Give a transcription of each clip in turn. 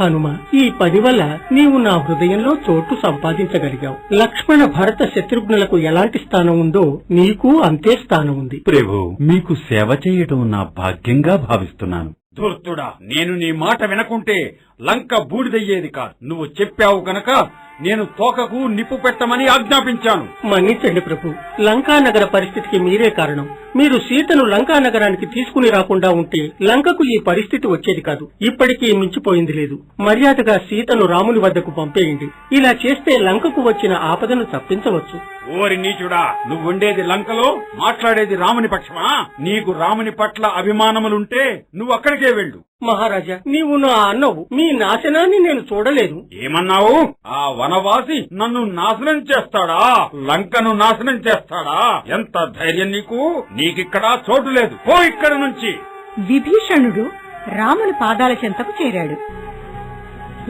హనుమ, ఈ పని వల్ల నీవు నా హృదయంలో చోటు సంపాదించగలిగావు. లక్ష్మణ భరత శత్రుఘ్నులకు ఎలాంటి స్థానం ఉందో నీకు అంతే స్థానం ఉంది. ప్రభు, మీకు సేవ చేయటం నా భాగ్యంగా భావిస్తున్నాను. ధూర్తుడా, నేను నీ మాట వినకుంటే లంక బూడిదయ్యేది కాదు. నువ్వు చెప్పావు గనక నేను తోకకు నిప్పు పెట్టమని ఆజ్ఞాపించాను. మన్నించండి ప్రభు, లంకానగర పరిస్థితికి మీరే కారణం. మీరు సీతను లంకానగరానికి తీసుకుని రాకుండా ఉంటే లంకకు ఈ పరిస్థితి వచ్చేది కాదు. ఇప్పటికీ మించిపోయింది లేదు. మర్యాదగా సీతను రాముని వద్దకు పంపేయండి. ఇలా చేస్తే లంకకు వచ్చిన ఆపదను తప్పించవచ్చు. ఓరి నీచుడా, నువ్వుండేది లంకలో, మాట్లాడేది రాముని పక్షమా? నీకు రాముని పట్ల అభిమానములుంటే నువ్వు అక్కడికే వెళ్ళు. మహారాజా, నీవు నా అన్నవు. మీ నాశనాన్ని నేను చూడలేదు. ఏమన్నావు? ఆ వనవాసి నన్ను నాశనం చేస్తాడా? లంకను నాశనం చేస్తాడా? ఎంత ధైర్యం నీకు? నీకిక్కడా చోటు లేదు. పో ఇక్కడ నుంచి. విభీషణుడు రాముని పాదాల చెంతకు చేరాడు.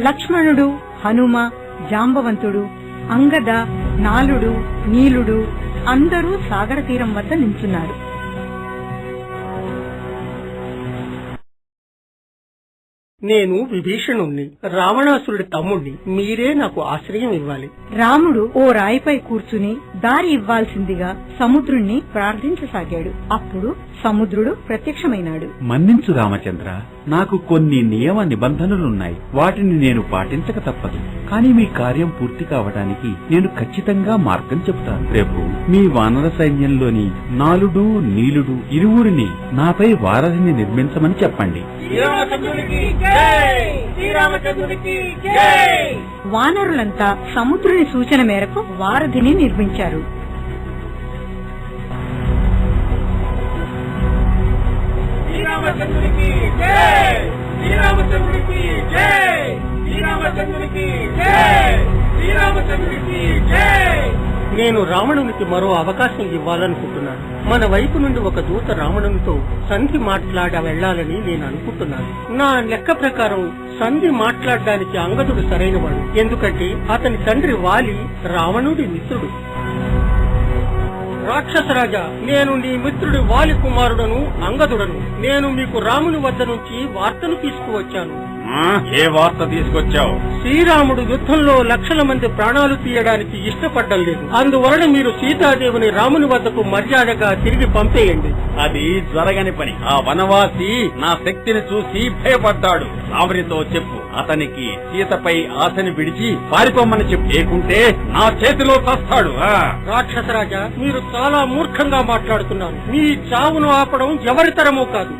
లక్ష్మణుడు, హనుమ, జాంబవంతుడు, అంగద, నాలుడు, నీలుడు అందరూ సాగర తీరం వద్ద నిల్చున్నారు. నేను విభీషణుణ్ణి, రావణాసురుడి తమ్ముణ్ణి. మీరే నాకు ఆశ్రయం ఇవ్వాలి. రాముడు ఓ రాయిపై కూర్చుని దారి ఇవ్వాల్సిందిగా సముద్రుణ్ణి ప్రార్థించసాగాడు. అప్పుడు సముద్రుడు ప్రత్యక్షమైనాడు. మన్నించు రామచంద్ర, నాకు కొన్ని నియమ నిబంధనలున్నాయి. వాటిని నేను పాటించక తప్పదు. కానీ మీ కార్యం పూర్తి కావడానికి నేను ఖచ్చితంగా మార్గం చెబుతాను. ప్రభు, మీ వానర సైన్యంలోని నాలుడు, నీలుడు ఇరువురిని నాపై వారధిని నిర్మించమని చెప్పండి. వానరులంతా సముద్రుని సూచన మేరకు వారధిని నిర్మించారు. నేను రావణునికి మరో అవకాశం ఇవ్వాలనుకుంటున్నాను. మన వైపు నుండి ఒక దూత రావణునితో సంధి మాట్లాడ వెళ్లాలని నేను అనుకుంటున్నాను. నా లెక్క ప్రకారం సంధి మాట్లాడడానికి అంగదుడు సరైనవాడు. ఎందుకంటే అతని తండ్రి వాలి రావణుడి మిత్రుడు. రాక్షసరాజా, నేను నీ మిత్రుడి వాలి కుమారుడను అంగదుడను. నేను మీకు రాముని వద్ద నుంచి వార్తను తీసుకువచ్చాను. ఏ వార్త తీసుకొచ్చావు? శ్రీరాముడు యుద్ధంలో లక్షల మంది ప్రాణాలు తీయడానికి ఇష్టపడ్డం లేదు. అందువలన మీరు సీతాదేవిని రాముని వద్దకు మర్యాదగా తిరిగి పంపేయండి. అది జరగని పని. ఆ వనవాసి నా శక్తిని చూసి భయపడ్డాడు. రామునితో చెప్పు, అతనికి సీతపై ఆశని విడిచి పారిపోమ్మని చెప్పు. లేకుంటే నా చేతిలో చస్తాడు. రాక్షసరాజా, మీరు చాలా మూర్ఖంగా మాట్లాడుతున్నారు. మీ చావును ఆపడం ఎవరితరమూ కాదు.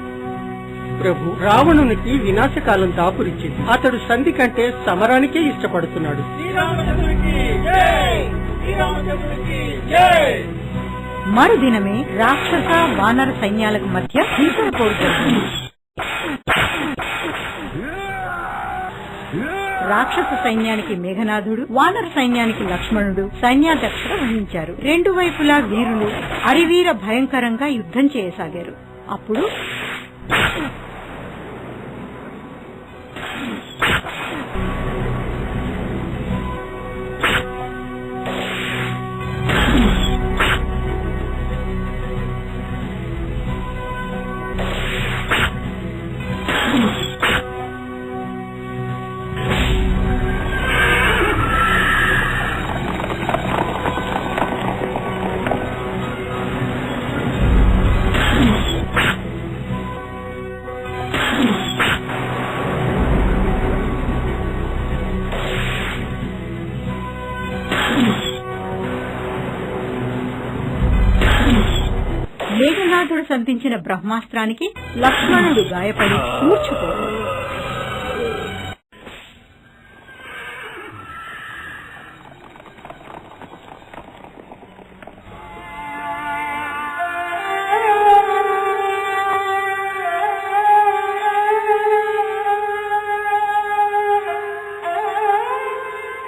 ప్రభు, రావణునికి వినాశకాలం దాపురిచ్చింది. అతడు సంధి కంటే సమరానికే ఇష్టపడుతున్నాడు. మరుదినమే రాక్షస వానర సైన్యాలకు మధ్య భీకర పోరు జరిగింది. రాక్షస సైన్యానికి మేఘనాథుడు, వానర సైన్యానికి లక్ష్మణుడు సైన్యాధ్యక్షత వహించారు. రెండు వైపులా వీరులు అరివీర భయంకరంగా యుద్ధం చేయసాగారు. అప్పుడు మేఘనాథుడు సంధించిన బ్రహ్మాస్త్రానికి లక్ష్మణుడు గాయపడి మూర్ఛపోయాడు.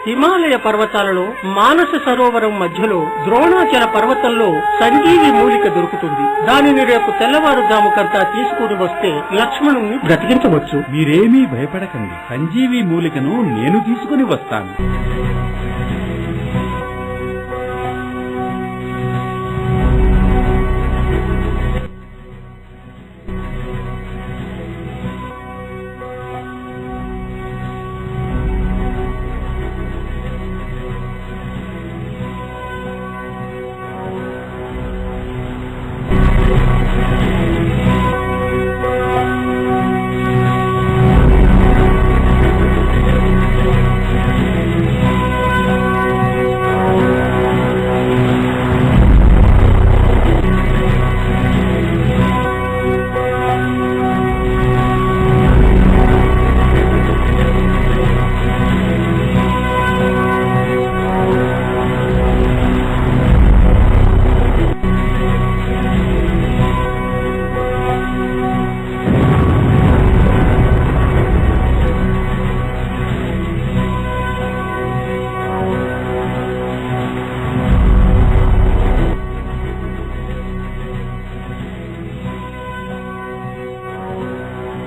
హిమాలయ పర్వతాలలో మానస సరోవరం మధ్యలో ద్రోణాచల పర్వతంలో సంజీవి మూలిక దొరుకుతుంది. దానిని రేపు తెల్లవారుజాముకంతా తీసుకుని వస్తే లక్ష్మణుని బ్రతికించవచ్చు. మీరేమీ భయపడకండి. సంజీవి మూలికను నేను తీసుకుని వస్తాను.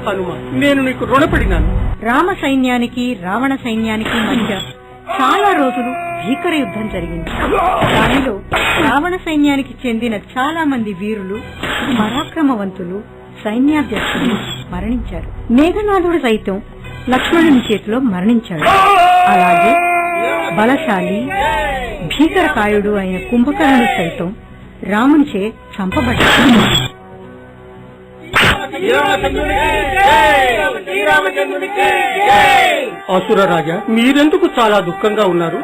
హనుమ, నేను నీకు రుణపడినాను. రామ సైన్యానికి రావణ సైన్యానికి మధ్య చాలా రోజులు భీకర యుద్ధం జరిగింది. దానిలో రావణ సైన్యానికి చెందిన చాలా మంది వీరులు, పరాక్రమవంతులు, సైన్యాధ్యక్షులు మరణించారు. మేఘనాథుడు సైతం లక్ష్మణుని చేతిలో మరణించాడు. అలాగే బలశాలి భీకరకాయుడు అయిన కుంభకర్ణుడు సైతం రామునిచే చంపబడ్డాడు. అసుర రాజా, మీరెందుకు చాలా దుఃఖంగా ఉన్నారు?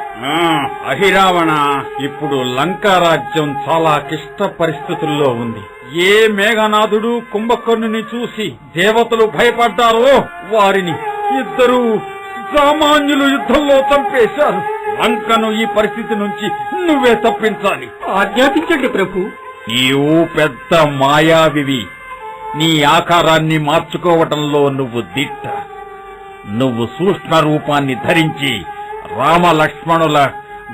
అహిరావణ, ఇప్పుడు లంకా రాజ్యం చాలా క్లిష్ట పరిస్థితుల్లో ఉంది. ఏ మేఘనాథుడు కుంభకర్ణుని చూసి దేవతలు భయపడ్డారో వారిని ఇద్దరు సామాన్యులు యుద్ధంలో చంపేశారు. లంకను ఈ పరిస్థితి నుంచి నువ్వే తప్పించాలి. ఆజ్ఞాపించండి ప్రభు. నీవు పెద్ద మాయావివి. నీ ఆకారాన్ని మార్చుకోవటంలో నువ్వు దిట్ట. నువ్వు సూక్ష్మ రూపాన్ని ధరించి రామ లక్ష్మణుల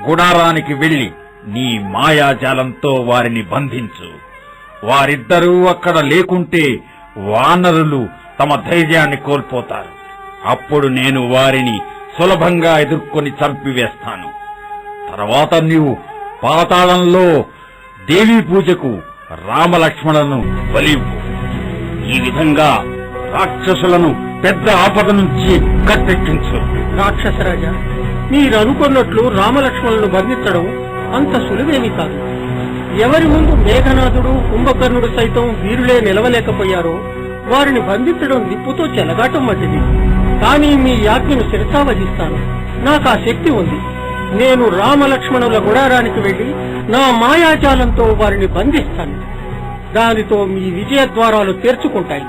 గుడారానికి వెళ్లి నీ మాయాజాలంతో వారిని బంధించు. వారిద్దరూ అక్కడ లేకుంటే వానరులు తమ ధైర్యాన్ని కోల్పోతారు. అప్పుడు నేను వారిని సులభంగా ఎదుర్కొని చంపివేస్తాను. తర్వాత నీవు పాతాళంలో దేవీ పూజకు రామలక్ష్మణులను బలివ్వు. ఈ విధంగా రాక్షసులను పెద్ద ఆపద నుంచి కట్టెక్కించు. రాక్షసరాజా, మీరనుకున్నట్లు రామలక్ష్మణులను బంధించడం అంత సులువేమీ కాదు. ఎవరి ముందు మేఘనాథుడు కుంభకర్ణుడు సైతం వీరులే నిలవలేకపోయారో వారిని బంధించడం నిప్పుతో చెలగాటం వంటిది. కానీ మీ యాజ్ఞను శిరసావహిస్తాను. నాకు ఆ శక్తి ఉంది. నేను రామలక్ష్మణుల గుడారానికి వెళ్లి నా మాయాజాలంతో వారిని బంధిస్తాను. దానితో మీ విజయ ద్వారాలు తెరుచుకుంటాయి.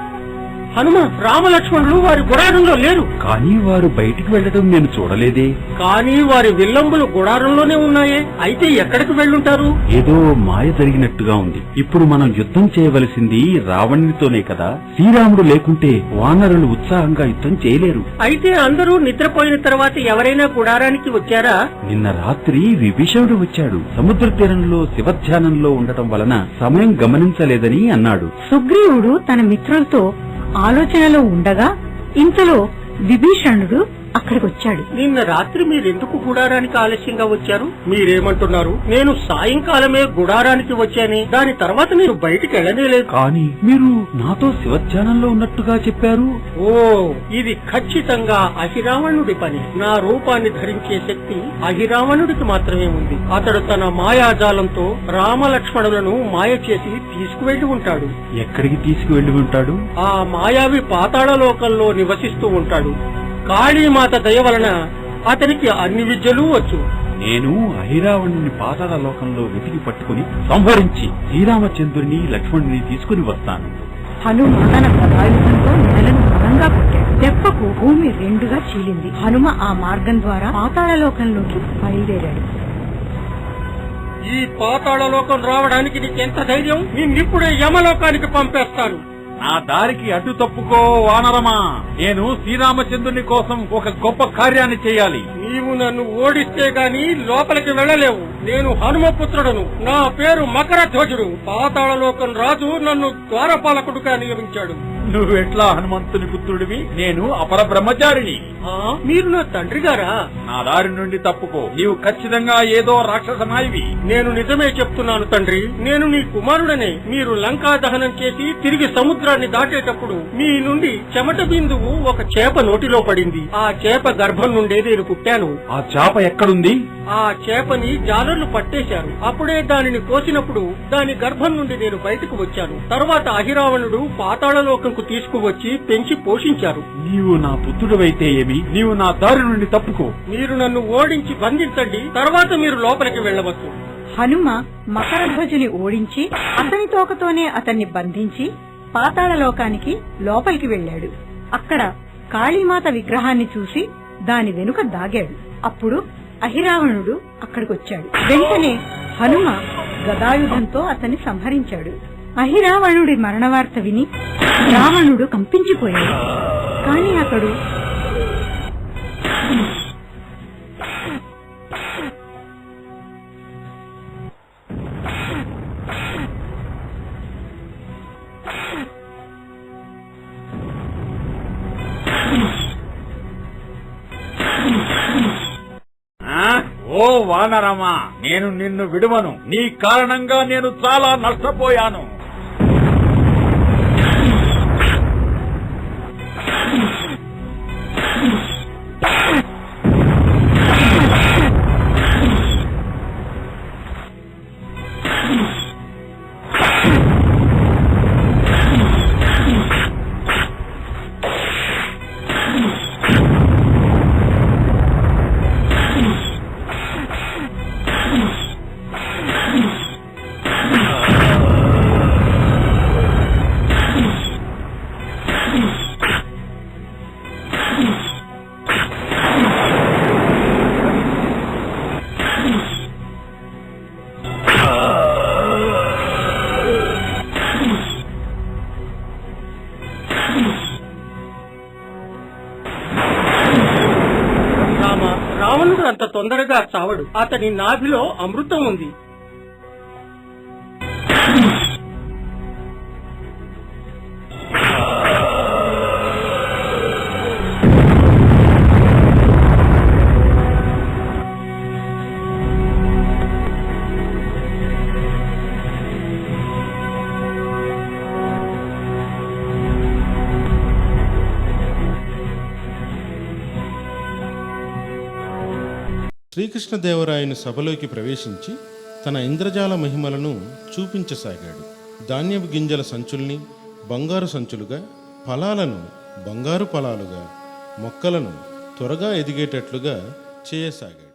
హనుమ, రామలక్ష్మణులు వారి గుడారంలో లేరు. కానీ వారు బయటికి వెళ్లడం నేను చూడలేదే. కానీ వారి విల్లంబులు గుడారంలోనే ఉన్నాయే. అయితే ఎక్కడికి వెళ్ళుంటారు? ఏదో మాయ జరిగినట్టుగా ఉంది. ఇప్పుడు మనం యుద్ధం చేయవలసింది రావణునితోనే కదా. శ్రీరాముడు లేకుంటే వానరులు ఉత్సాహంగా యుద్ధం చేయలేరు. అయితే అందరూ నిద్రపోయిన తర్వాత ఎవరైనా గుడారానికి వచ్చారా? నిన్న రాత్రి విభీషణుడు వచ్చాడు. సముద్ర తీరంలో శివధ్యానంలో ఉండటం వలన సమయం గమనించలేదని అన్నాడు. సుగ్రీవుడు తన మిత్రులతో ఆలోచనలో ఉండగా ఇంతలో విభీషణుడు అక్కడికొచ్చాడు. నిన్న రాత్రి మీరెందుకు గుడారానికి ఆలస్యంగా వచ్చారు? మీరేమంటున్నారు? నేను సాయంకాలమే గుడారానికి వచ్చాని, దాని తర్వాత నేను బయటికి వెళ్ళనేలేదు. కానీ మీరు నాతో శివధ్యానంలో ఉన్నట్టుగా చెప్పారు. ఓ, ఇది ఖచ్చితంగా అహిరావణుడి పని. నా రూపాన్ని ధరించే శక్తి అహిరావణుడికి మాత్రమే ఉంది. అతడు తన మాయాజాలంతో రామలక్ష్మణులను మాయ చేసి తీసుకువెళ్లి ఉంటాడు. ఎక్కడికి తీసుకువెళ్లి ఉంటాడు? ఆ మాయావి పాతాళ లోకంలో నివసిస్తూ ఉంటాడు. కాళీమాత దయ వలన అతనికి అన్ని విద్యలు వచ్చు. నేను అహిరావణుని పాతాళ లోకంలో వెతికి పట్టుకుని సంహరించి శ్రీరామచంద్రుని లక్ష్మణుని తీసుకుని వస్తాను. హనుమ తన గదాయుధంతో నెలను బలంగా కొట్టాడు. దెబ్బకు భూమి రెండుగా చీలింది. హనుమ ఆ మార్గం ద్వారా పాతాళలోకంలోకి బయలుదేరాడు. ఈ పాతాళ లోకం రావడానికి నీకెంత ధైర్యం? నిన్నిప్పుడే యమలోకానికి పంపేస్తాను. నా దారికి అడ్డు తప్పుకో వానరమా. నేను శ్రీరామచంద్రుని కోసం ఒక గొప్ప కార్యాన్ని చేయాలి. నీవు నన్ను ఓడిస్తే గాని లోపలికి వెళ్ళలేవు. నేను హనుమపుత్రుడను. నా పేరు మకరధ్వజుడు. పాతాళలోకం రాజు నన్ను ద్వారపాలకుడుగా నియమించాడు. నువ్వెట్లా హనుమంతుని పుత్రుడివి? నేను అపర బ్రహ్మచారిని. మీరు నా తండ్రి గారా? నా దారి నుండి తప్పుకో. నీవు ఖచ్చితంగా ఏదో రాక్షసమాయివి. నేను నిజమే చెప్తున్నాను తండ్రి. నేను నీ కుమారుడనే. మీరు లంకా దహనం చేసి తిరిగి సముద్రాన్ని దాటేటప్పుడు మీ నుండి చెమట బిందువు ఒక చేప నోటిలో పడింది. ఆ చేప గర్భం నుండే నేను పుట్టాను. ఆ చేప ఎక్కడుంది? ఆ చేపని జాలర్లు పట్టేశారు. అప్పుడే దానిని కోసినప్పుడు దాని గర్భం నుండి నేను బయటకు వచ్చాను. తర్వాత అహిరావణుడు పాతాళలోకంకు తీసుకువచ్చి పెంచి పోషించారు. నీవు నా పుత్రుడివైతే ఏమి? నీవు నా దారి నుండి తప్పుకో. మీరు నన్ను ఓడించి బంధించండి. తర్వాత మీరు లోపలికి వెళ్ళవచ్చు. హనుమ మకరధ్వజుని ఓడించి అతని తోకతోనే అతన్ని బంధించి పాతాళలోకానికి లోపలికి వెళ్లాడు. అక్కడ కాళీమాత విగ్రహాన్ని చూసి దాని వెనుక దాగాడు. అప్పుడు అహిరావణుడు అక్కడికొచ్చాడు. వెంటనే హనుమ గదాయుధంతో అతన్ని సంహరించాడు. అహిరావణుడి మరణవార్త విని రావణుడు కంపించిపోయాడు. కాని అతడు ఓ వానరమా, నేను నిన్ను విడువను. నీ కారణంగా నేను చాలా నష్టపోయాను. రావణుడు అంత తొందరగా చావడు. అతని నాభిలో అమృతం ఉంది. శ్రీకృష్ణదేవరాయను సభలోకి ప్రవేశించి తన ఇంద్రజాల మహిమలను చూపించసాగాడు. ధాన్యపు గింజల సంచుల్ని బంగారు సంచులుగా, ఫలాలను బంగారు ఫలాలుగా, మొక్కలను త్వరగా ఎదిగేటట్లుగా చేయసాగాడు.